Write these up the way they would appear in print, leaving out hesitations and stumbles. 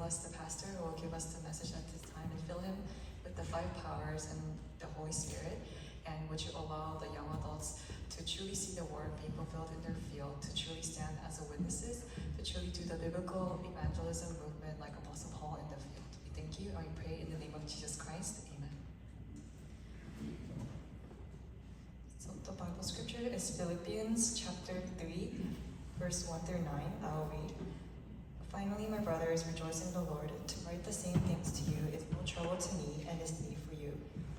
bless the pastor who will give us the message at this time and fill him with the 5 powers and the Holy Spirit. And would you allow the young adults to truly see the word being fulfilled in their field, to truly stand as a witnesses, to truly do the biblical evangelism movement like Apostle Paul in the field. We thank you and we pray in the name of Jesus Christ. Amen. So the Bible scripture is Philippians chapter 3, verse 1 through 9. I'll read. Finally, my brothers, rejoice in the Lord. To write the same things to you is no trouble to me and is need for you.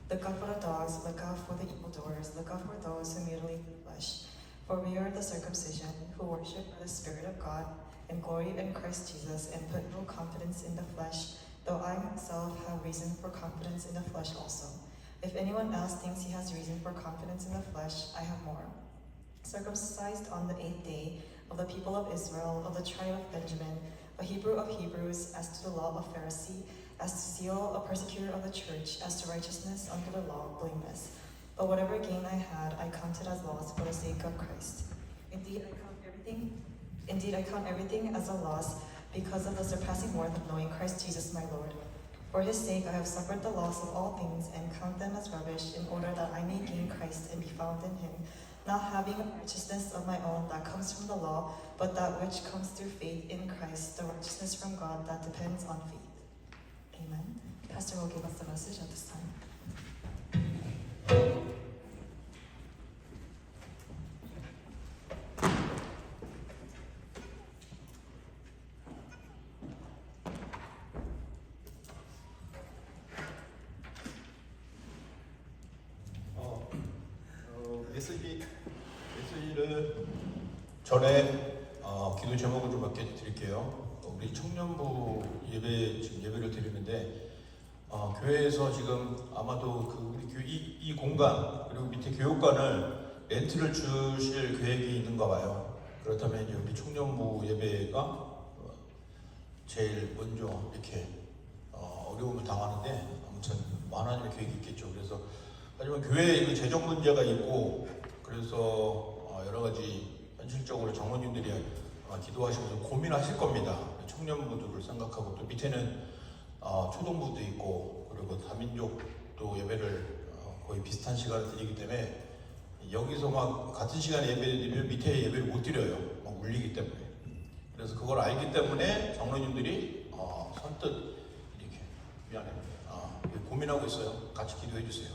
Look out for the dogs, look out for the evildoers, look out for those who mutilate the flesh. For we are the circumcision, who worship by the Spirit of God, and glory in Christ Jesus, and put no confidence in the flesh, though I myself have reason for confidence in the flesh also. If anyone else thinks he has reason for confidence in the flesh, I have more. Circumcised on the 8th day, of the people of Israel, of the tribe of Benjamin, a Hebrew of Hebrews, as to the law of Pharisee, as to zeal, a persecutor of the church, as to righteousness under the law, blameless. But whatever gain I had, I counted as loss for the sake of Christ. Indeed, I count everything as a loss because of the surpassing worth of knowing Christ Jesus my Lord. For his sake I have suffered the loss of all things and count them as rubbish, in order that I may gain Christ and be found in him, not having a righteousness of my own that comes from the law, but that which comes through faith in Christ, the righteousness from God that depends on faith. Amen. Pastor will give us the message at this time. 메시지를 전에 기도 제목을 좀 몇 개 드릴게요. 우리 청년부 지금 예배를 드리는데 교회에서 지금 아마도 우리 교회 이 공간 그리고 밑에 교육관을 렌트를 주실 계획이 있는가 봐요. 그렇다면 이제 우리 청년부 예배가 제일 먼저 이렇게 어려움을 당하는데 아무튼 하나님의 계획이 있겠죠. 그래서 하지만 교회에 재정 문제가 있고 그래서 여러 가지 현실적으로 장로님들이 기도하시면서 고민하실 겁니다. 청년부들을 생각하고 또 밑에는 초등부도 있고 그리고 다민족도 예배를 거의 비슷한 시간을 드리기 때문에 여기서 막 같은 시간에 예배를 드리면 밑에 예배를 못 드려요. 막 울리기 때문에. 그래서 그걸 알기 때문에 장로님들이 선뜻 이렇게 미안해요. 고민하고 있어요. 같이 기도해 주세요.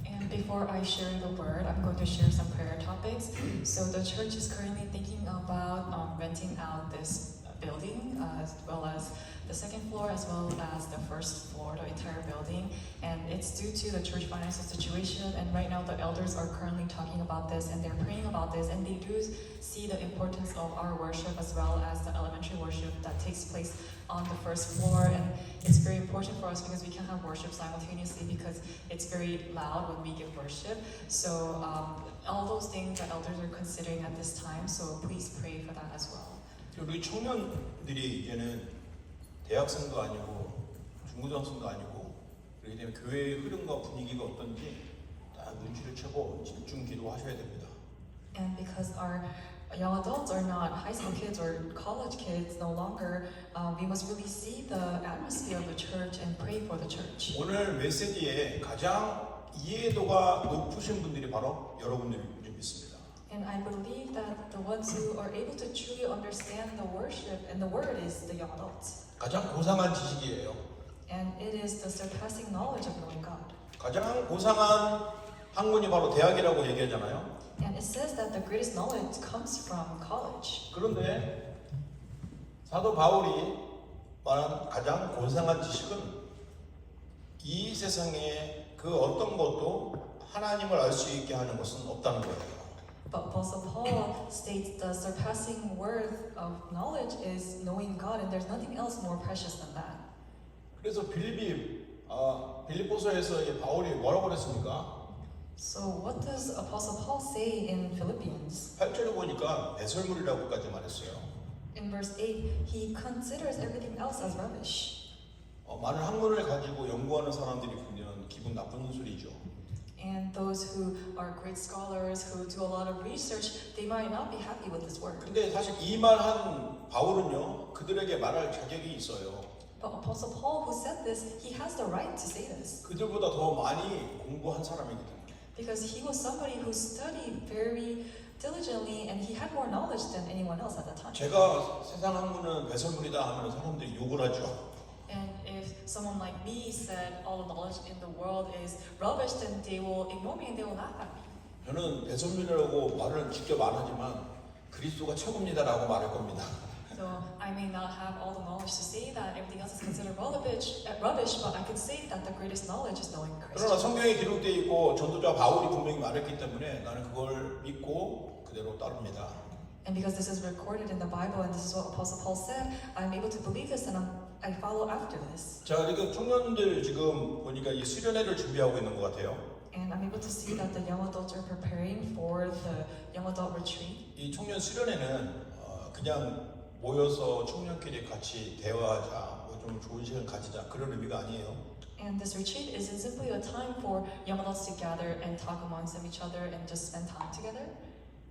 And before I share the word, I'm going to share some prayer topics. So the church is currently thinking about renting out this building, as well as the second floor, as well as the first floor, the entire building. And it's due to the church financial situation. And right now, the elders are currently talking about this, and they're praying about this. And they do see the importance of our worship, as well as the elementary worship that takes place on the first floor. And it's very important for us because we can't have worship simultaneously because it's very loud when we give worship. So all those things that elders are considering at this time. So please pray for that as well. 우리 청년들이 이제는 대학생도 아니고 중고등학생도 아니고 그렇기 때문에 교회의 흐름과 분위기가 어떤지 딱 눈치를 채고 집중 기도하셔야 됩니다. And because our young adults are not high school kids or college kids no longer, we must really see the atmosphere of the church and pray for the church. 오늘 메시지에 가장 이해도가 높으신 분들이 바로 여러분들인 줄 믿습니다. And I believe that the ones who are able to truly understand the worship and the word is the young adults. 가장 고상한 지식이에요. And it is the surpassing knowledge of knowing God. 가장 고상한 학문이 바로 대학이라고 얘기하잖아요. And it says that the greatest knowledge comes from college. 그런데 사도 바울이 말한 가장 고상한 지식은 이 세상에 그 어떤 것도 하나님을 알 수 있게 하는 것은 없다는 거예요. But Apostle Paul states the surpassing worth of knowledge is knowing God, and there's nothing else more precious than that. 그래서 빌립보서에서 바울이 뭐라고 그랬습니까? So what does Apostle Paul say in Philippians? 8절에 보니까 배설물이라고까지 말했어요. In verse 8, he considers everything else as rubbish. 많은 학문을 가지고 연구하는 사람들이 보면 기분 나쁜 소리죠. And those who are great scholars, who do a lot of research, they might not be happy with this word. 근데 사실 이 말한 바울은요, 그들에게 말할 자격이 있어요. But Apostle Paul, who said this, he has the right to say this. 그들보다 더 많이 공부한 사람이기 때문에. Because he was somebody who studied very diligently and he had more knowledge than anyone else at that time. 제가 세상 학문은 배설물이다 하면 사람들이 욕을 하죠. And if someone like me said all the knowledge in the world is rubbish, then they will ignore me and they will laugh at me. 저는 배설물이라고 말을 직접 안 하지만 그리스도가 최고입니다라고 말할 겁니다. So I may not have all the knowledge to say that everything else is considered rubbish, but I can say that the greatest knowledge is knowing Christ. 그러나 성경에 기록되어 있고 전도자 바울이 분명히 말했기 때문에 나는 그걸 믿고 그대로 따릅니다. And because this is recorded in the Bible and this is what Apostle Paul said, I'm able to believe this and I follow after this. 자, 이렇게 청년들 지금 보니까 이 수련회를 준비하고 있는 것 같아요. And I'm able to see that the young adults are preparing for the young adult retreat. 이 청년 수련회는 그냥 모여서 청년끼리 같이 대화하자, 뭐 좀 좋은 시간 가지자 그런 의미가 아니에요. And this retreat isn't simply a time for young adults to gather and talk amongst each other and just spend time together.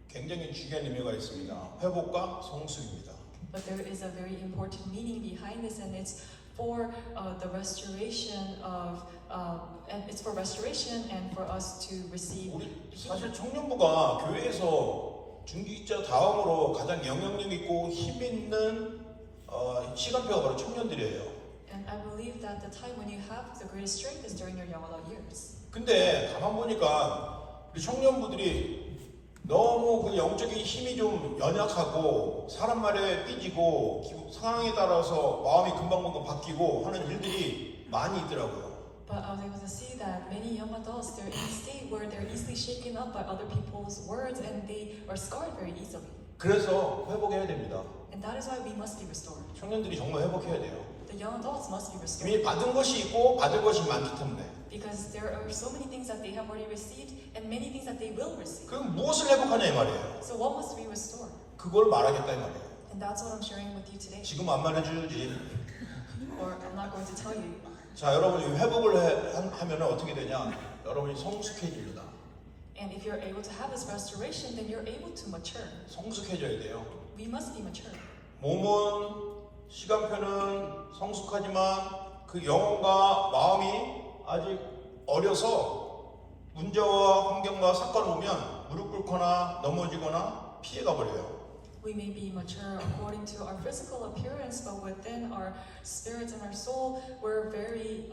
굉장히 중요한 의미가 있습니다. 회복과 성숙입니다. But there is a very important meaning behind this, and it's for the restoration of, and it's for restoration and for us to receive. 우리 사실 청년부가 교회에서 중기자 다음으로 가장 영향력 있고 힘 있는 시간표가 바로 청년들이에요. And I believe that the time when you have the greatest strength is during your young adult years. 근데 가만 보니까 우리 청년부들이 너무 그 영적인 힘이 좀 연약하고 사람 말에 삐지고 상황에 따라서 마음이 금방금방 바뀌고 하는 일들이 많이 있더라고요. But I was able to see that many young adults, they're in a state where they're easily shaken up by other people's words and they are scarred very easily. 그래서 회복해야 됩니다. And that is why we must be restored. 청년들이 정말 회복해야 돼요. The young adults must be restored. 이미 받은 것이 있고 받을 것이 많기 때문에. Because there are so many things that they have already received and many things that they will receive. 그럼 무엇을 회복하냐 이 말이에요. So what must be restored? 그걸 말하겠다 이 말이에요. And that's what I'm sharing with you today. 지금 안 말해주지. Or I'm not going to tell you. 자, 여러분이 회복을 하면 어떻게 되냐? 여러분이 성숙해집니다. And if you're able to have this restoration, then you're able to mature. 성숙해져야 돼요. We must be mature. 몸은 시간표는 성숙하지만 그 영혼과 마음이 아직 어려서 문제와 환경과 사건을 오면 무릎 꿇거나 넘어지거나 피해가 버려요. We may be mature according to our physical appearance, but within our spirits and our soul, we're very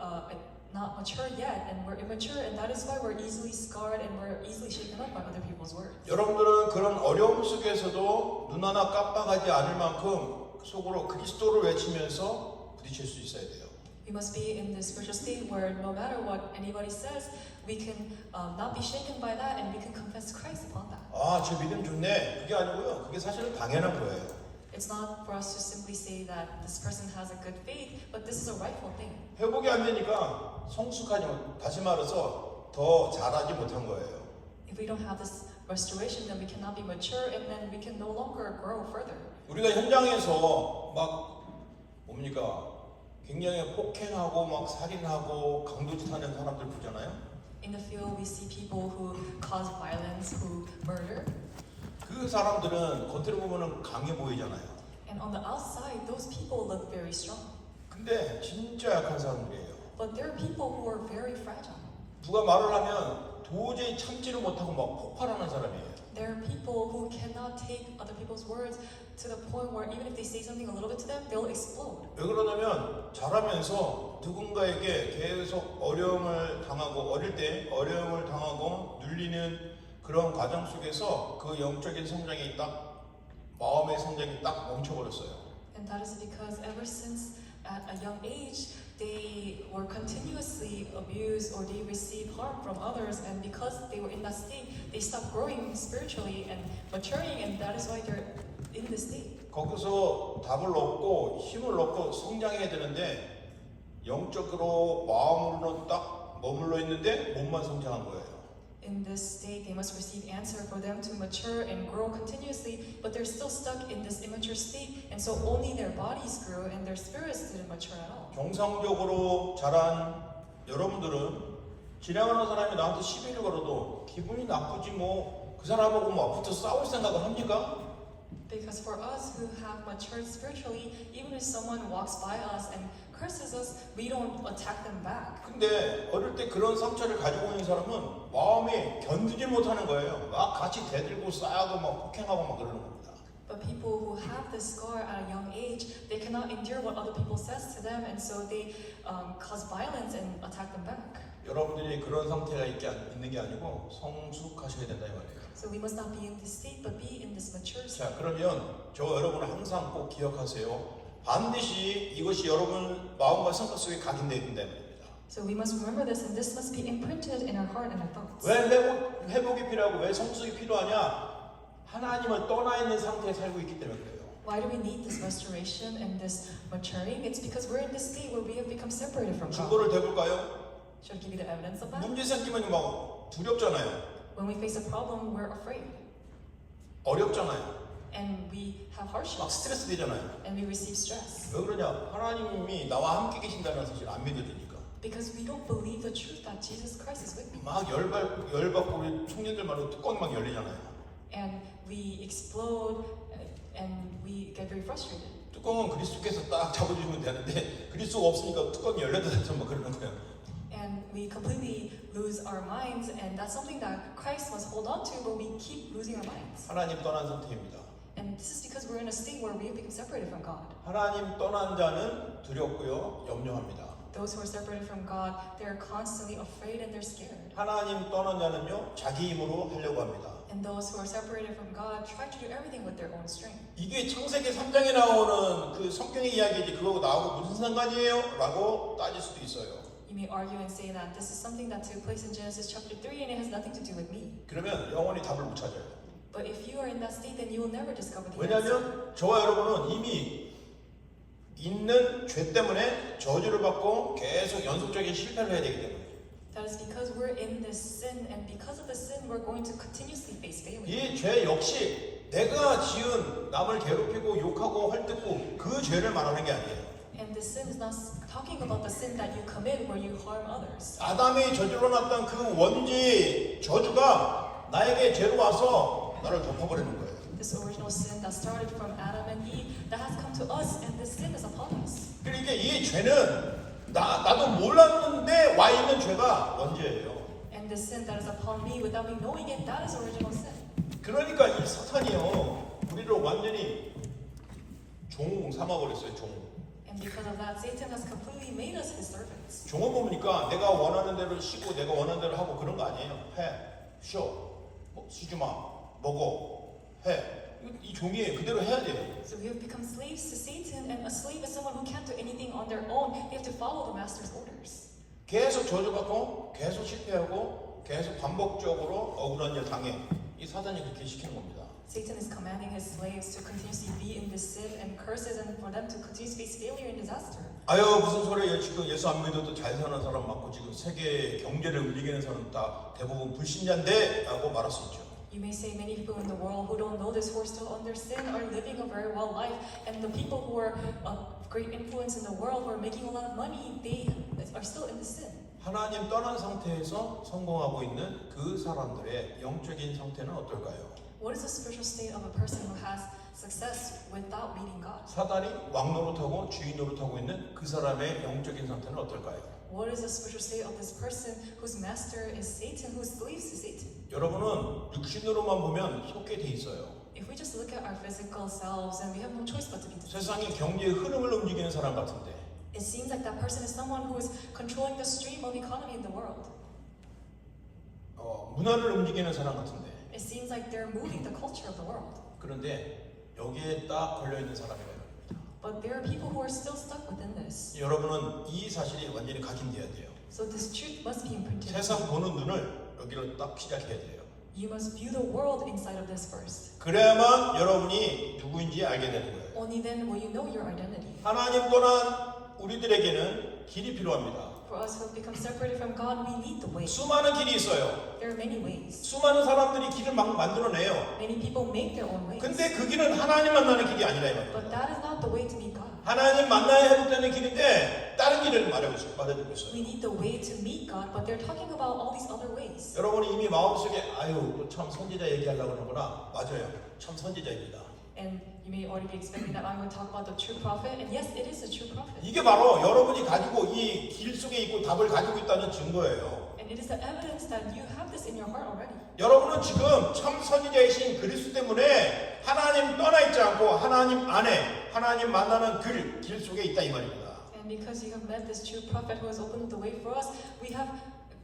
not mature yet, and we're immature, and that is why we're easily scarred and we're easily shaken up by other people's words. 여러분들은 그런 어려움 속에서도 눈 하나 깜빡하지 않을 만큼 속으로 그리스도를 외치면서 부딪힐 수 있어야 돼요. We must be in this spiritual state where no matter what anybody says, we can not be shaken by that, and we can confess Christ upon that. 아, 제 믿음 좋네. 그게 아니고요. 그게 사실은 당연한 거예요. It's not for us to simply say that this person has a good faith, but this is a rightful thing. 회복이 안 되니까 성숙하지 못, 다시 말해서 더 잘하지 못한 거예요. If we don't have this restoration, then we cannot be mature, and then we can no longer grow further. 우리가 현장에서 막 뭡니까? 굉장히 폭행하고 막 살인하고 강도짓 하는 사람들 보잖아요. In the field, we see people who cause violence, who murder, 그 사람들은 겉으로 보면은 강해 보이잖아요. and on the outside, those people look very strong. 근데 진짜 약한 사람들이에요. But there are people who are very fragile. 누가 말을 하면 도저히 참지를 못하고 막 폭발하는 사람이에요. There are people who cannot take other people's words to the point where even if they say something a little bit to them, they'll explode. 왜 그러냐면 자라면서 누군가에게 계속 어려움을 당하고 어릴 때 어려움을 당하고 눌리는 그런 과정 속에서 그 영적인 성장이 딱 마음의 성장이 딱 멈춰버렸어요. And that is because ever since at a young age, they were continuously abused or they received harm from others, and because they were in that state, they stopped growing spiritually and maturing, and that is why they're in this state. 거기서 답을 얻고 힘을 얻고 성장해야 되는데 영적으로 마음으로는 딱 머물러 있는데 몸만 성장한 거예요. In this state, they must receive answer for them to mature and grow continuously, but they're still stuck in this immature state, and so only their bodies grew and their spirits didn't mature at all. 정상적으로 자란 여러분들은 지나가는 사람이 나한테 시비를 걸어도 기분이 나쁘지 뭐 그 사람하고 뭐 붙어 싸울 생각을 합니까? Because for us who have matured spiritually, even if someone walks by us and curses us, we don't attack them back. 근데 어릴 때 그런 상처를 가지고 있는 사람은 마음이 견디질 못하는 거예요. 막 같이 대들고 싸고 막 폭행하고 막 그러는 겁니다. But people who have this scar at a young age, they cannot endure what other people says to them, and so they cause violence and attack them back. 여러분들이 그런 상태가 있는 게 아니고 성숙하셔야 된다 이 말이에요. So we must not be in this state, but be in this mature state. 자, 그러면 저 여러분 항상 꼭 기억하세요. 반드시 이것이 여러분 마음과 생각 속에 각인되어야 된다 말입니다. So we must remember this, and this must be imprinted in our heart and our thoughts. 왜 회복이 필요하고 왜 성숙이 필요하냐? 하나님을 떠나 있는 상태에 살고 있기 때문에 그래요. Why do we need this restoration and this maturing? It's because we're in this state where we have become separated from God. 증거를 대볼까요? Should I give you the evidence of that? 문제 생기면 막 두렵잖아요. When we face a problem, we're afraid, 어렵잖아요. and we have 막 hardship, 스트레스 되잖아요. and we receive stress. 왜 그러냐? 하나님이 나와 함께 계신다는 사실 안 믿어지니까. Because we don't believe the truth that Jesus Christ is with me. 막 열받고 우리 청년들 말로 뚜껑이 막 열리잖아요. And we explode, and we get very frustrated. 뚜껑은 그리스도께서 딱 잡아주시면 되는데 그리스도가 없으니까 뚜껑이 열려도 막 그러는 거예요. And we completely lose our minds, and that's something that Christ must hold on to, but we keep losing our minds. 하나님 떠난 상태입니다. And this is because we're in a state where we have become separated from God. 하나님 떠난 자는 두렵고요, 염려합니다. Those who are separated from God, they're constantly afraid and they're scared. 하나님 떠난 자는요, 자기 힘으로 하려고 합니다. And those who are separated from God try to do everything with their own strength. 이게 창세기 3장에 나오는 그 성경의 이야기지 그거하고 나하고 무슨 상관이에요? 라고 따질 수도 있어요. You may argue and say that this is something that took place in Genesis chapter 3 and it has nothing to do with me. 그러면 영원히 답을 못 찾아요. But if you are in that state, then you will never discover the answer. 왜냐하면 저와 여러분은 이미 있는 죄 때문에 저주를 받고 계속 연속적인 실패를 해야 되기 때문에 That is because we're in this sin, and because of the sin, we're going to continuously face failure. 이 죄 역시 내가 지은 남을 괴롭히고 욕하고 헐뜯고 그 죄를 말하는 게 아니에요. And this sin is not talking about the sin that you commit where you harm others. 아담이 저질러 놨던 그 원죄의 저주가 나에게 죄로 와서 나를 덮어버리는 거예요. This original sin that started from Adam and Eve, that has come to us, and this sin is upon us. 그러니까 이 죄는 나도 몰랐는데 와 있는 죄가 원죄예요. And the sin that is upon me without me knowing it, that is original sin. 그러니까 이 사탄이요 우리를 완전히 종 삼아버렸어요. 종. And because of that, Satan has completely made us his servants. 종을 보니까 내가 원하는 대로 쉬고 내가 원하는 대로 하고 그런 거 아니에요. 해, 쉬어, 쉬지 마, 먹어, 해. 이 종이 그대로 해야 돼요. So we have become slaves to Satan, and a slave is someone who can't do anything on their own. They have to follow the master's orders. 계속 저주받고 계속 실패하고 계속 반복적으로 억울한 일 당해. 이 사단이 그렇게 시키는 겁니다. Satan is commanding his slaves to continuously be in this sin and curses, and for them to continuously face failure and disaster. 아유 무슨 소리예요. 지금 예수 안 믿어도 잘 사는 사람 많고 지금 세계 경제를 움직이는 사람 다 대부분 불신자인데 라고 말할 수 있죠. You may say many people in the world who don't know this, who are still under sin, are living a very well life, and the people who are of great influence in the world, who are making a lot of money, they are still in the sin. 하나님 떠난 상태에서 성공하고 있는 그 사람들의 영적인 상태는 어떨까요? What is the spiritual state of a person who has success without meeting God? 사단이 왕 노릇하고 주인 노릇하고 있는 그 사람의 영적인 상태는 어떨까요? What is the spiritual state of this person whose master is Satan, whose slaves to Satan? 여러분은 육신으로만 보면 속게 돼 있어요. If we just look at our physical selves, and we have no choice but to be deceived. 세상의 경제의 흐름을 움직이는 사람 같은데 It seems like that person is someone who is controlling the stream of economy in the world. 문화를 움직이는 사람 같은데 It seems like they're moving the culture of the world. 그런데 여기에 딱 걸려있는 사람이 말입니다. But there are people who are still stuck within this. 여러분은 이 사실이 완전히 각인돼야 돼요. So this truth must be imprinted. 세상 보는 눈을 여기로 딱 시작해야 돼요. You must view the world inside of this first. 그래야만 여러분이 누구인지 알게 되는 거예요. Only then will you know your identity. 하나님 떠난 우리들에게는 길이 필요합니다. For us who have become separated from God, we need the way. 수많은 길이 있어요. There are many ways. 수많은 사람들이 길을 막 만들어내요. Many people make their own ways. 근데 그 길은 하나님 만나는 길이 아니라 이 But 말입니다. that is not the way to meet God. 하나님 만나야 회복되는 길인데 다른 길을 말해주고 있어요. We need the way to meet God, but they're talking about all these other ways. 여러분이 이미 마음속에 아유 참 선지자 얘기하려고 하는구나. 맞아요. 참 선지자입니다. And you may already be expecting that I'm going to talk about the true prophet. And yes, it is a true prophet. 이게 바로 여러분이 가지고 이 길 속에 있고 답을 가지고 있다는 증거예요. And it is the evidence that you have this in your heart already. 여러분은 지금 참 선지자이신 그리스도 때문에 하나님 떠나 있지 않고 하나님 안에 하나님 만나는 길 속에 있다 이 말입니다. And because you have met this true prophet who has opened the way for us, we have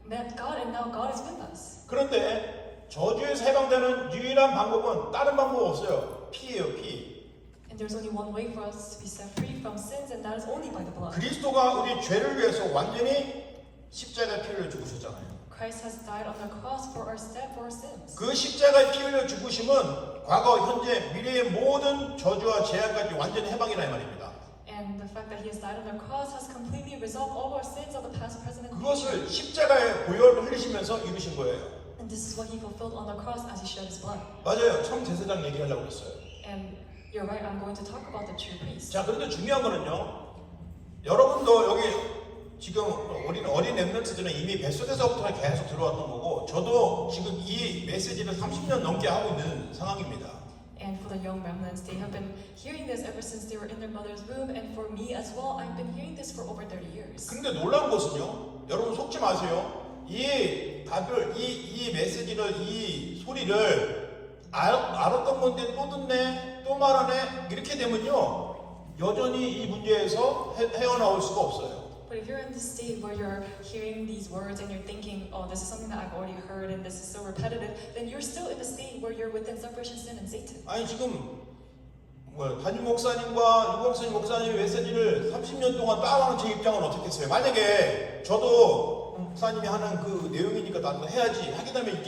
met God and now God is with us. 그런데 저주에서 해방되는 유일한 방법은 다른 방법 없어요. 피예요, 피. And there's only one way for us to be set free from sins, and that is only by the blood. 그리스도가 우리 죄를 위해서 완전히 십자가의 피를 죽으셨잖아요. Christ has died on the cross for our sins. 그 십자가의 피 흘려 죽으심은 과거, 현재, 미래의 모든 저주와 재앙까지 완전히 해방이라 이 말입니다. And the fact that he has died on the cross has completely resolved all our sins of the past, present, and future. 그것을 십자가의 보혈을 흘리시면서 이루신 거예요. And this is what he fulfilled on the cross as he shed his blood. 맞아요. 참 제사장 얘기하려고 했어요. And you're right, I'm going to talk about the true priest. 자, 그런데 중요한 거는요. 여러분도 여기 지금 어린 랩런트들은 이미 뱃속에서부터 계속 들어왔던 거고 저도 지금 이 메시지를 30년 넘게 하고 있는 상황입니다. And for the young remnants, they have been hearing this ever since they were in their mother's womb. And for me as well, I've been hearing this for over 30 years. 근데 놀라운 것은요. 여러분 속지 마세요. 이 답을, 이 메시지를, 이 소리를 알았던 건데 또 듣네, 또 말하네 이렇게 되면요. 여전히 이 문제에서 헤어나올 수가 없어요. But if you're in this state where you're hearing these words and you're thinking, oh, this is something that I've already heard and this is so repetitive, then you're still in the state where you're within separation, sin, and Satan. 아니 지금 담임 목사님과 유광선 목사님의 메시지를 30년 동안 따라하는 제 입장은 어떻겠어요? 만약에 저도 목사님이 하는 그 내용이니까 나도 해야지 하게 되면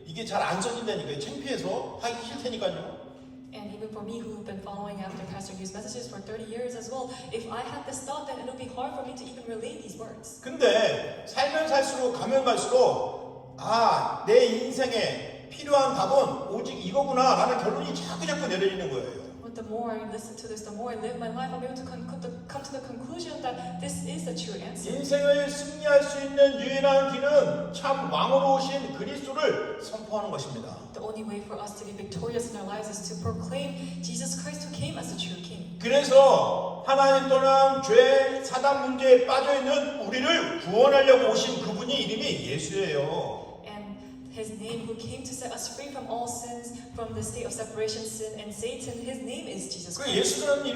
이게 잘 안 써진다니까요. 창피해서 하기 싫다니까요. And even for me, who've been following after Pastor Yu's messages for 30 years as well, if I had this thought, then it'll be hard for me to even relate these words. 근데 살면 살수록 가면 갈수록 내 인생에 필요한 답은 오직 이거구나 라는 결론이 자꾸 내려지는 거예요. But the more I listen to this, the more I live my life, I'm able to come to the conclusion that this is the true answer. 인생을 승리할 수 있는 유일한 길은 참 왕으로 오신 그리스도를 선포하는 것입니다. The only way for us to be victorious in our lives is to proclaim Jesus Christ who came as the true King. 그래서 하나님 떠난 죄, 사단 문제에 빠져있는 우리를 구원하려고 오신 그분이 이름이 예수예요. His name who came to set us free from all sins, from the state of separation, sin, and Satan. His name is Jesus 그 Christ. 예수라는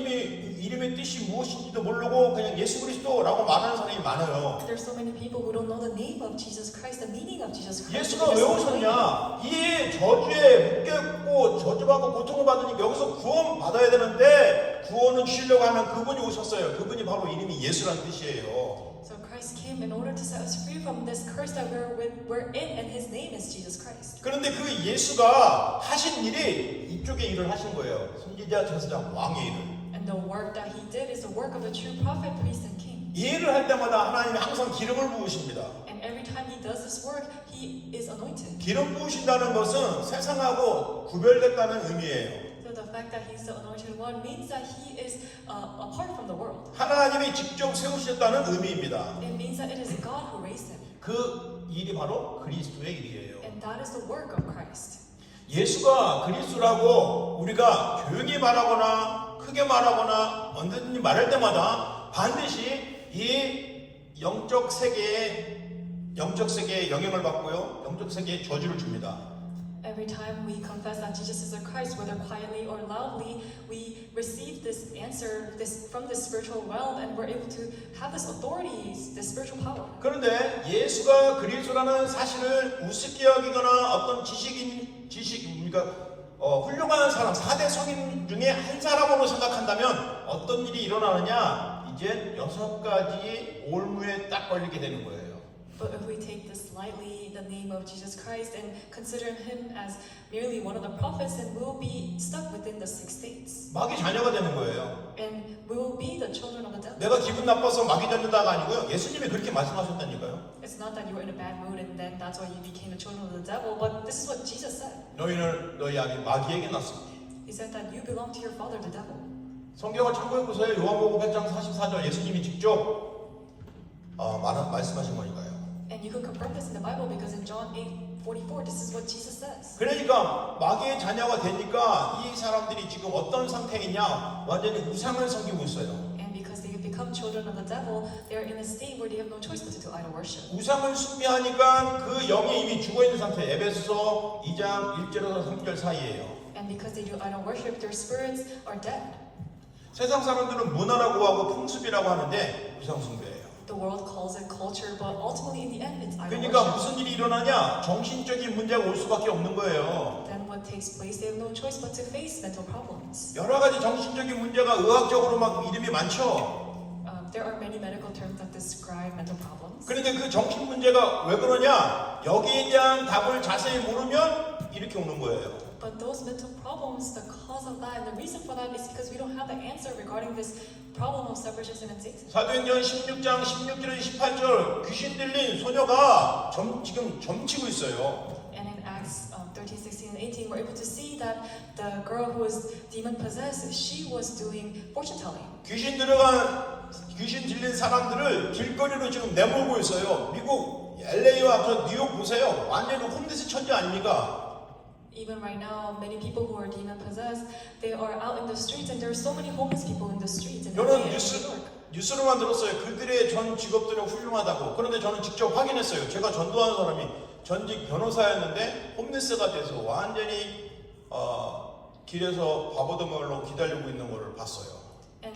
이름의 뜻이 무엇인지도 모르고 그냥 예수 그리스도라고 말하는 사람이 많아요. There's so many people who don't know the name of Jesus Christ, the meaning of Jesus Christ. 예수가 왜 오셨냐? 이 저주에 묶였고 저주받고 고통을 받으니 여기서 구원 받아야 되는데 구원은 주시려고 하는 그분이 오셨어요. 그분이 바로 이름이 예수라는 뜻이에요. So Christ came in order to set us free from this curse that we're in, and His name is Jesus Christ. 그런데 그 예수가 하신 일이 이쪽에 일을 하신 거예요. 선지자, 제사장, 왕의 일을. And the work that He did is the work of the true prophet, priest, and king. 이 일을 할 때마다 하나님이 항상 기름을 부으십니다. And every time He does this work, He is anointed. 기름 부으신다는 것은 세상하고 구별됐다는 의미예요. So the fact that He's the anointed one means that He is apart from the world. 하나님이 직접 세우셨다는 의미입니다. It means that it is God who raised Him. 그 일이 바로 그리스도의 일이에요. And that is the work of Christ. 예수가 그리스도라고 우리가 조용히 말하거나 크게 말하거나 언제든지 말할 때마다 반드시 이 영적 세계에 영향을 받고요. 영적 세계에 저주를 줍니다. Every time we confess that Jesus is the Christ, whether quietly or loudly, we receive this answer from this spiritual realm, and we're able to have this authority, this spiritual power. 그런데 예수가 그리스도라는 사실을 우습게 여기거나 어떤 훌륭한 사람, 4대 성인 중에 한 사람으로 생각한다면 어떤 일이 일어나느냐? 이제 6가지 올무에 딱 걸리게 되는 거예요. But if we take this lightly, the name of Jesus Christ, and consider Him as merely one of the prophets, then we'll be stuck within the 6 states. 마귀 자녀가 되는 거예요. And we will be the children of the devil. 내가 기분 나빠서 마귀 잡는다가 아니고요. 예수님이 그렇게 말씀하셨다니까요. It's not that you were in a bad mood and then that's why you became the children of the devil, but this is what Jesus said. 너희는 너희 아비 마귀에게 났습니다. He said that you belong to your father, the devil. 성경을 참고해 보세요. 요한복음 8장 44절 예수님이 직접 말씀하신 거니까요. And you can confirm this in the Bible because in John 8, 44, this is what Jesus says. 그러니까 마귀의 자녀가 되니까 이 사람들이 지금 어떤 상태에 있냐? 완전히 우상을 섬기고 있어요. And because they have become children of the devil, they are in a state where they have no choice but to do idol worship. 우상을 숭배하니까 그 영이 이미 죽어있는 상태. 에베소서 2장 1절에서 3절 사이에요. And because they do idol worship, their spirits are dead. 세상 사람들은 문화라고 하고 풍습이라고 하는데 우상 숭배예요. The world calls it culture, but ultimately in the end, it's idol 그러니까 worship. 무슨 일이 일어나냐? 정신적인 문제가 올 수밖에 없는 거예요. Then what takes place? They have no choice but to face mental problems. 여러 가지 정신적인 문제가 의학적으로 막 이름이 많죠. There are many medical terms that describe mental problems. 그런데 그 정신 문제가 왜 그러냐? 여기에 대한 답을 자세히 모르면 이렇게 오는 거예요. But those mental problems, the cause of that and the reason for that is because we don't have the answer regarding this problem of separatism and Satan. 사도행전 16장 16절에서 18절 귀신 들린 소녀가 지금 점치고 있어요. And in Acts 13, 16, and 18, we're able to see that the girl who was demon possessed, she was doing fortune telling. 귀신 들린 사람들을 길거리로 지금 내몰고 있어요. 미국 LA와 저 뉴욕 보세요. 완전히 홈리스 천지 아닙니까? Even right now, many people who are demon possessed, they are out in the streets, and there are so many homeless people in the streets in LA 여러분 and New York. 뉴스로만 들었어요. 그들의 전 직업들은 훌륭하다고. 그런데 저는 직접 확인했어요. 제가 전도하는 사람이 전직 변호사였는데 홈리스가 돼서 완전히 길에서 밥 얻어먹으려고 기다리고 있는 걸 봤어요. And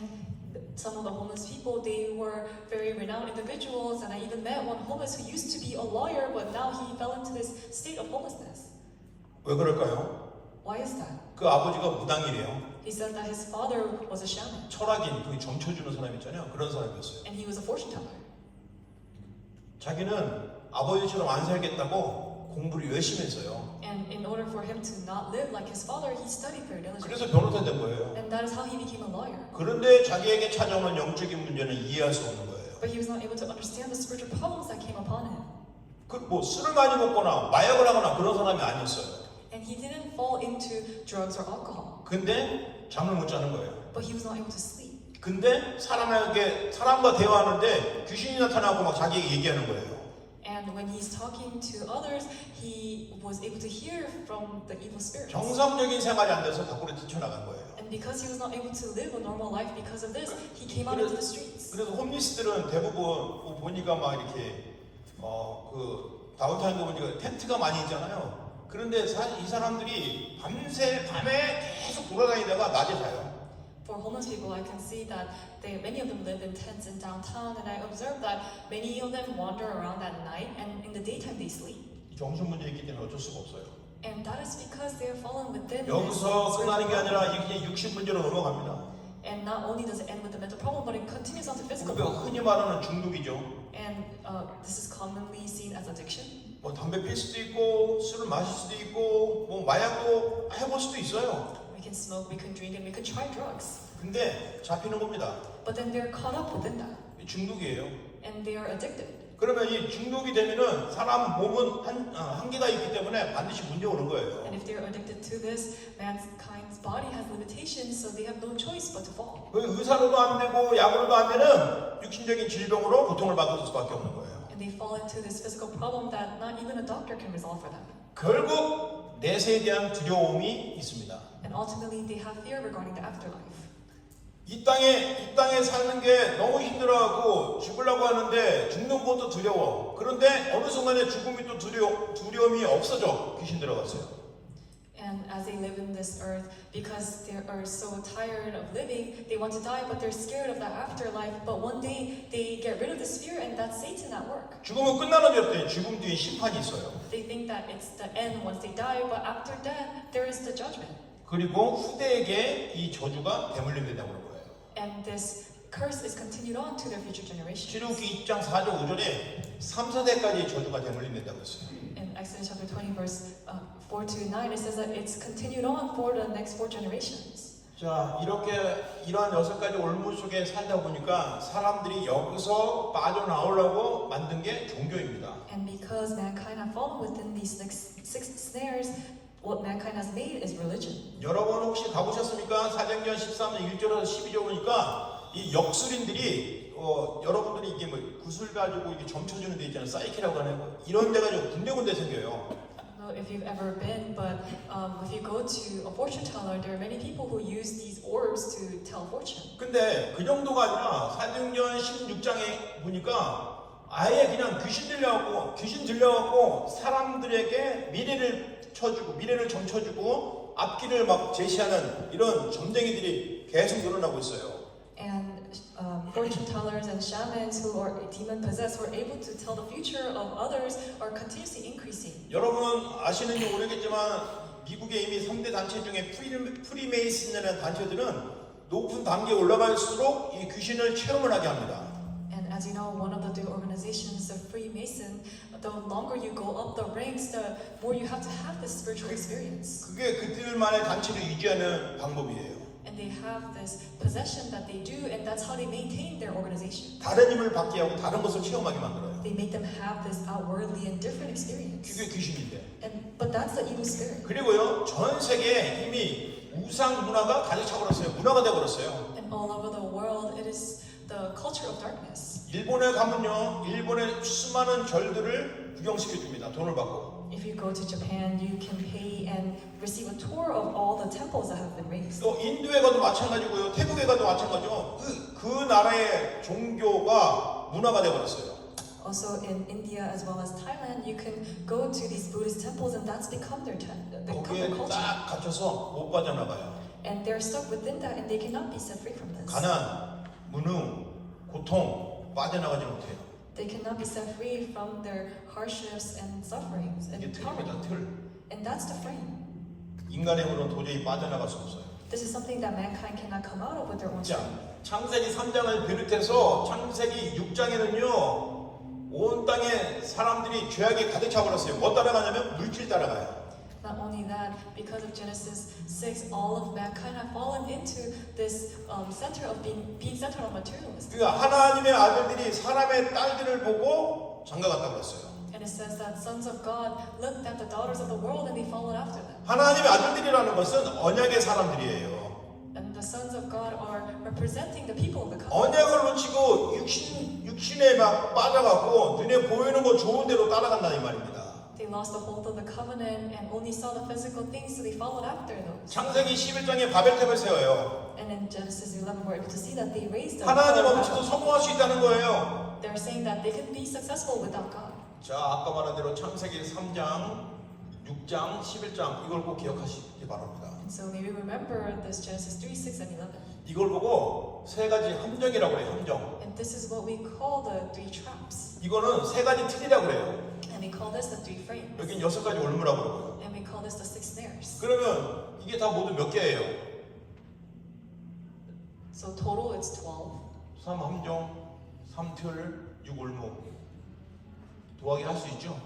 some of the homeless people, they were very renowned individuals, and I even met one homeless who used to be a lawyer, but now he fell into this state of homelessness. 왜 그럴까요? Why is that? 그 아버지가 무당이래요. He said that his father was a shaman, 철학인, 그 점쳐주는 사람 있잖아요. 그런 사람이었어요. and he was a fortune teller. 자기는 아버지처럼 안 살겠다고 공부를 열심히 했어요. And in order for him to not live like his father, he studied very diligently. 그래서 변호사 된 거예요. And that is how he became a lawyer. 그런데 자기에게 찾아오는 영적인 문제는 이해할 수 없는 거예요. But he was not able to understand the spiritual problems that came upon him. 그 뭐 술을 많이 먹거나 마약을 하거나 그런 사람이 아니었어요. And he didn't fall into drugs or alcohol, 근데 잠을 못 자는 거예요. but he was not able to sleep. 근데 사람과 대화하는데 귀신이 나타나고 막 자기에게 얘기하는 거예요. And when he's talking to others, he was able to hear from the evil spirits. 정상적인 생활이 안 돼서 밖으로 뛰쳐나간 거예요. And because he was not able to live a normal life because of this, he came out into the streets. 그래서 홈리스들은 대부분 보니까 막 이렇게 그 다운타운에 보니까 텐트가 많이 있잖아요. 그런데 사실 이 사람들이 밤에 계속 돌아다니다가 낮에 자요. For homeless people, I can see that many of them live in tents in downtown, and I observe that many of them wander around at night, and in the daytime they sleep. 정신 문제 있기 때문에 어쩔 수가 없어요. And that is because they are fallen within this 여기서 끝나는 게 spiritual 아니라 problem. 이게 육신 문제로 넘어갑니다. And not only does it end with the mental problem, but it continues on to physical 우리가 problem. 흔히 말하는 중독이죠. And this is commonly seen as addiction. 뭐 담배 필 수도 있고 술을 마실 수도 있고 뭐 마약도 해볼 수도 있어요. We can smoke, we can drink, and we can try drugs. 근데 잡히는 겁니다. But then they're caught up within that, 중독이에요. and they are addicted. 그러면 이 중독이 되면은 사람 몸은 한계가 있기 때문에 반드시 문제 오는 거예요. And if they're addicted to this, mankind's body has limitations, so they have no choice but to fall. 그 의사로도 안 되고 약으로도 안 되는 육신적인 질병으로 고통을 받을 수밖에 없는 거예요. And they fall into this physical problem that not even a doctor can resolve for them. 결국 내세에 대한 두려움이 있습니다. And ultimately, they have fear regarding the afterlife. 이 땅에 사는 게 너무 힘들어하고 죽으려고 하는데 죽는 것도 두려워. 그런데 어느 순간에 죽음이 또 두려움이 없어져. 귀신 들어갔어요. And as they live in this earth, because they are so tired of living, they want to die, but they're scared of the afterlife. But one day, they get rid of this fear, and that's Satan at work. 죽음은 끝나는 줄 알았더니 죽음 뒤에 심판이 있어요. They think that it's the end once they die, but after death, there is the judgment. 그리고 후대에게 이 저주가 대물림 된다고 그런 거예요. And this curse is continued on to their future generations. 출애굽기 2장 4절 5절에 3, 4대까지 저주가 대물림 된다고 했어요. In Exodus chapter 20, verse 4 to 9, it says that it's continued on for the next 4 generations. 자, 이러한 6가지 올무 속에 살다 보니까 사람들이 여기서 빠져나오려고 만든 게 종교입니다. And because mankind have fallen within these six snares, what mankind has made is religion. 여러분 혹시 가보셨습니까? 사도행전 13장 1절에서 12절 보니까 이 역술인들이 여러분들이 이게 뭐 구슬 가지고 이렇게 점쳐주는 데 있잖아요. 사이키라고 하는 거. 이런 데가 좀 군데군데 생겨요. know if you've ever been, but if you go to a fortune teller, there are many people who use these orbs to tell fortune. 근데 그 정도가 아니라 사도행전 16장에 보니까 아예 그냥 귀신 들려갖고 사람들에게 미래를 쳐주고 미래를 점쳐주고 앞길을 막 제시하는 이런 점쟁이들이 계속 늘어나고 있어요. And fortune tellers and shamans who are demon possessed were able to tell the future of others are continuously increasing. 여러분 아시는지 모르겠지만 미국의 이미 3대 단체 중에 프리메이슨이라는 단체들은 높은 단계에 올라갈수록 이 귀신을 체험을 하게 합니다. And as you know, one of the two organizations, the Freemason, the longer you go up the ranks, the more you have to have this spiritual experience. 그게 그들만의 단체를 유지하는 방법이에요. And they have this possession that they do, and that's how they maintain their organization. 다른 힘을 받게 하고 다른 것을 체험하게 만들어요. They make them have this outwardly and different experience. 그게 귀신인데. But that's the evil spirit. 그리고요 전 세계에 이미 우상 문화가 가득 차버렸어요. 문화가 돼버렸어요. And all over the world, it is the culture of darkness. 일본에 가면요 일본의 수많은 절들을 구경시켜 줍니다. 돈을 받고. If you go to Japan, you can pay and receive a tour of all the temples that have been raised. 또 인도에 가도 마찬가지고요. 태국에 가도 마찬가지죠. 그 나라의 종교가 문화가 돼버렸어요. Also in India as well as Thailand, you can go to these Buddhist temples and that's become their 거기에 culture. 딱 갇혀서 못 빠져나가요. And they're stuck within that and they cannot be set free from this. 가난, 무능, 고통 빠져나가지 못해요. They cannot be set free from their hardships and sufferings and 이게 틀입니다. poverty. 틀. And that's the frame. 인간의 힘으로는 도저히 빠져나갈 수 없어요. This is something that mankind cannot come out of with their own 자, strength. 창세기 3장을 비롯해서 창세기 6장에는요 온 땅에 사람들이 죄악에 가득 차버렸어요. 뭐 따라가냐면 물질 따라가요. Not only that, because of Genesis 6, all of mankind have fallen into this center of being centered on materialism. 그러니까 하나님의 아들들이 사람의 딸들을 보고 장가갔다고 그랬어요. And it says that sons of God looked at the daughters of the world and they followed after them. 하나님의 아들들이라는 것은 언약의 사람들이에요. And the sons of God are representing the people of the covenant. 언약을 놓치고 육신에 막 빠져갖고 눈에 보이는 거 좋은 대로 따라간다 이 말입니다. They lost the hold of the covenant and only saw the physical things, so they followed after those. 창세기 11장에 바벨탑을 세워요. And in Genesis 11, we're able to see that they raised them. 하나님 없이도 성공할 수 있다는 거예요. They're saying that they can be successful without God. 자, 아까 말한 대로 창세기 3장, 6장, 11장 이걸 꼭 기억하시기 바랍니다. And so may we remember this Genesis 3, 6, and 11. 이걸 보고 세 가지 함정이라고 그래요. 함정. And this is what we call the three traps. 이거는 세 가지 틀이라고 그래요. And we call this the three frames. 여긴 6가지 올무라고 그러고요. And we call this the six snares. 그러면 이게 다 모두 몇 개예요? So total it's 12. 3 함정, 3틀, 6 올무. 더하기 할 수 있죠?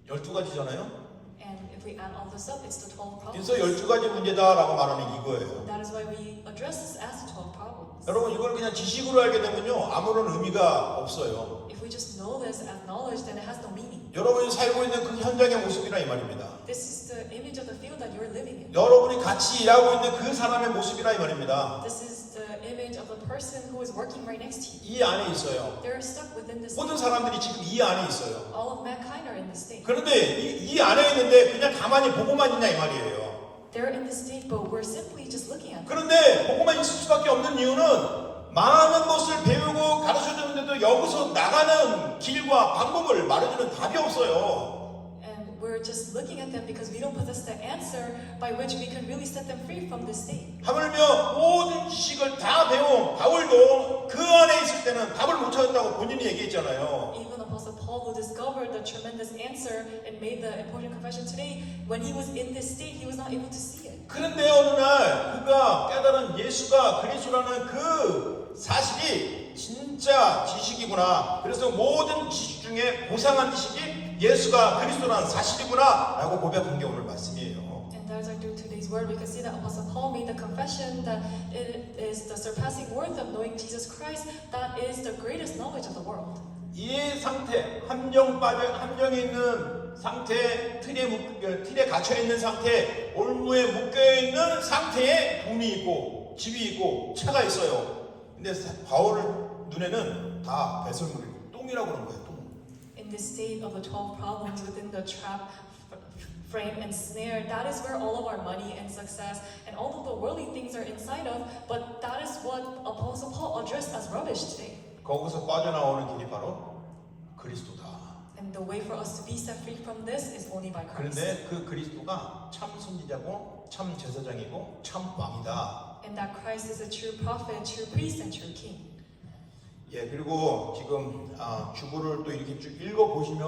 12가지잖아요? And if we add all this up, it's the 12 problems. 그래서 12가지 문제다라고 말하는 이거예요. That is why we address this as the 12 problems. 여러분 이걸 그냥 지식으로 알게 되면요 아무런 의미가 없어요. If we just know this as knowledge, then it has no meaning. 여러분이 살고 있는 그 현장의 모습이라 이 말입니다. This is the image of the field that you're living in. 여러분이 같이 일하고 있는 그 사람의 모습이라 이 말입니다. This is the image of the person who is working right next to you. 이 안에 있어요. They're stuck within this. 모든 사람들이 지금 이 안에 있어요. All of mankind are in this state. 그런데 이 안에 있는데 그냥 가만히 보고만 있냐 이 말이에요. They're in this state, but we're simply just looking at them. 그런데 보고만 있을 수밖에 없는 이유는 많은 것을 배우고 가르쳐주는데도 여기서 나가는 길과 방법을 말해주는 답이 없어요. And we're just looking at them because we don't possess the answer by which we can really set them free from this state. 하물며 모든 지식을 다 배운 바울도 그 안에 있을 때는 답을 못 찾았다고 본인이 얘기했잖아요. Even Apostle Paul, who discovered the tremendous answer and made the important confession today, when he was in this state, he was not able to see it. 그런데 어느 날 그가 깨달은 예수가 그리스도라는 그 사실이 진짜 지식이구나. 그래서 모든 지식 중에 고상한 지식이 예수가 그리스도라는 사실이구나 라고 고백한 게 오늘 말씀이에요. And as I do today's word, we can see that Apostle Paul made the confession that it is the surpassing worth of knowing Jesus Christ that is the greatest knowledge of the world. 이 상태, 함정에 있는 상태, 틀에 갇혀 있는 상태, 올무에 묶여 있는 상태에 돈이 있고 집이 있고 차가 있어요. 근데 바울 눈에는 다 배설물이고 똥이라고 그런 거예요. 똥. In in this state of the 12 problems within the trap frame and snare, that is where all of our money and success and all of the worldly things are inside of, but that is what Apostle Paul addressed as rubbish today. 거기서 빠져나오는 길이 바로 그리스도다. And the way for us to be set free from this is only by Christ. 그런데 그 그리스도가 참 선지자고 참 제사장이고 참 왕이다. And that Christ is a true prophet, true priest, and true king. 예, 그리고 지금 주보를 또 이렇게 쭉 읽어 보시면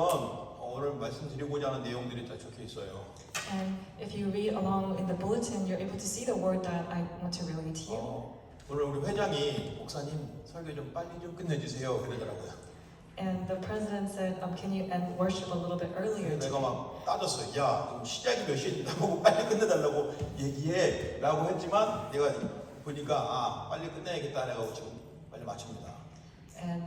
오늘 말씀드리고자 하는 내용들이 다 적혀 있어요. And if you read along in the bulletin, you're able to see the word that I want to relate to you. 오늘 우리 회장이 목사님 설교 좀 빨리 좀 끝내주세요 그러더라고요. And the president said, can you end worship a little bit earlier? 내가 막 따졌어요. 야, 지금 시작이 몇 시에 나보고 빨리 끝내달라고 얘기해 라고 했지만 내가 보니까 빨리 끝내야겠다 해가지고 지금 빨리 마칩니다. And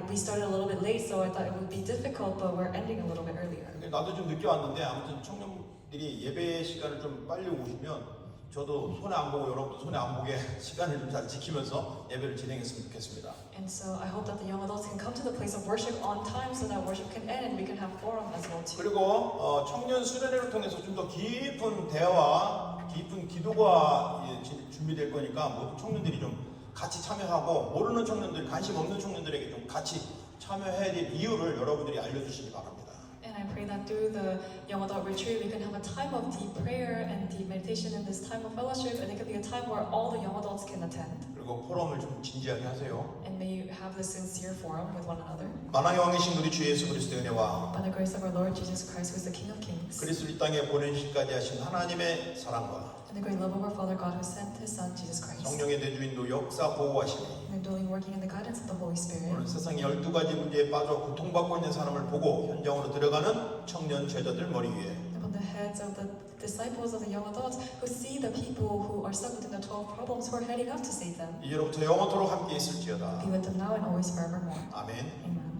we started a little bit late, so I thought it would be difficult, but we're ending a little bit earlier. 근데 나도 좀 늦게 왔는데 아무튼 청년들이 예배 시간을 좀 빨리 오시면 저도 손해 안 보고 여러분도 손해 안 보게 시간을 좀 잘 지키면서 예배를 진행했으면 좋겠습니다. And so I hope that the young adults can come to the place of worship on time so that worship can end and we can have forum as well too. 그리고 청년 수련회를 통해서 좀 더 깊은 대화와 깊은 기도가 준비될 거니까 모든 청년들이 좀 같이 참여하고 모르는 청년들, 관심 없는 청년들에게 좀 같이 참여해야 될 이유를 여러분들이 알려주시기 바랍니다. And I pray that through the young adult retreat we can have a time of deep prayer and deep meditation in this time of fellowship, and it could be a time where all the young adults can attend. 그리고 포럼을 좀 진지하게 하세요. And may you have this sincere forum with one another. 만왕의 왕이신 우리 주 예수 그리스도의 은혜와 By the grace of our Lord Jesus Christ, who is the King of Kings, 그리스도 이 땅에 보내시기까지 하신 하나님의 사랑과 and the great love of our Father God, who sent His Son Jesus Christ, 성령의 대주인도 역사 보호하시니 and indwelling, working in the guidance of the Holy Spirit. 오늘 세상에 12가지 문제에 빠져 고통받고 있는 사람을 보고 현장으로 들어가는 청년 제자들 머리 위에 Upon the heads of the disciples of the young adults who see the people who are stuck within the 12 problems who are heading up to save them. 이제로부터 영원토록 함께 있을지어다. Be with them now and always forevermore. 아멘. Amen.